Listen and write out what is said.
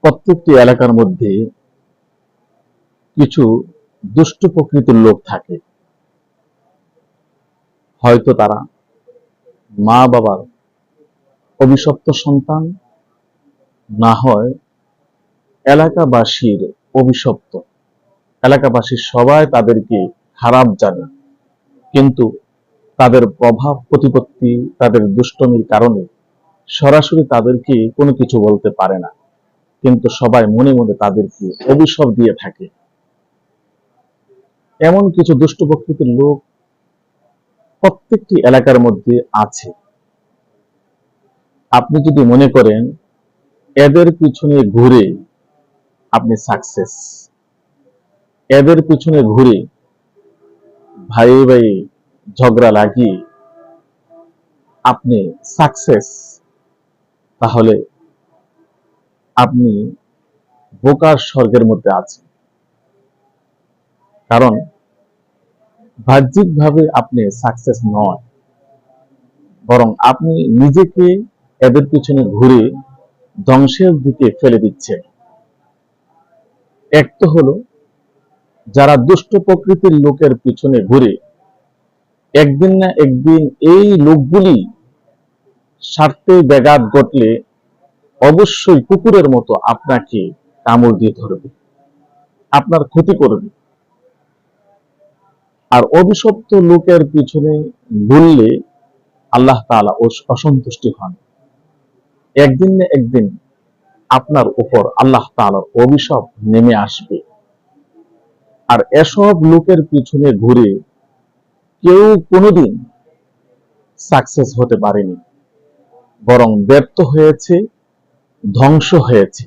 প্রত্যেকটি এলাকার মধ্যে কিছু দুষ্ট প্রকৃতির লোক থাকে। হয়তো তারা মা বাবার অভিশপ্ত সন্তান, না হয় এলাকাবাসীর অভিশপ্ত। এলাকাবাসীর সবাই তাদেরকে খারাপ জানে, কিন্তু তাদের প্রভাব প্রতিপত্তি, তাদের দুষ্টমির কারণে সরাসরি তাদেরকে কোনো কিছু বলতে পারে না, কিন্তু সবাই মনে মনে তাদেরকে অভিশাপ দিয়ে থাকে। এমন কিছু দুষ্ট প্রকৃতির লোক প্রত্যেকটি এলাকার মধ্যে আছে। আপনি যদি মনে করেন এদের পিছনে ঘুরে আপনি সাকসেস, এদের পিছনে ঘুরে ভাই ভাই ঝগড়া লাগিয়ে আপনি সাকসেস, তাহলে আপনি বোকার স্বর্গের মধ্যে আছেন। কারণ বাহ্যিকভাবে আপনি সাকসেস নয়, বরং আপনি নিজেকে এদের পিছনে ঘুরে ধ্বংসের দিকে ফেলে দিচ্ছেন। এক তো হলো যারা দুষ্ট প্রকৃতির লোকের পিছনে ঘুরে, একদিন না একদিন এই লোকগুলি স্বার্থে ব্যাঘাত ঘটলে অবশ্যই কুকুরের মতো আপনাকে কামড় দিয়ে ধরবে, আপনার ক্ষতি করবে। আর অভিশপ্ত লোকের পিছনে ঘুরলে আল্লাহ তাআলা অসন্তুষ্টি হন। একদিন না একদিন আপনার উপর আল্লাহ তাআলার অভিশাপ নেমে আসবে। আর এসব লোকের পিছনে ঘুরে কেউ কোনোদিন সাকসেস হতে পারেনি, বরং ব্যর্থ হয়েছে, ধ্বংস হয়েছে।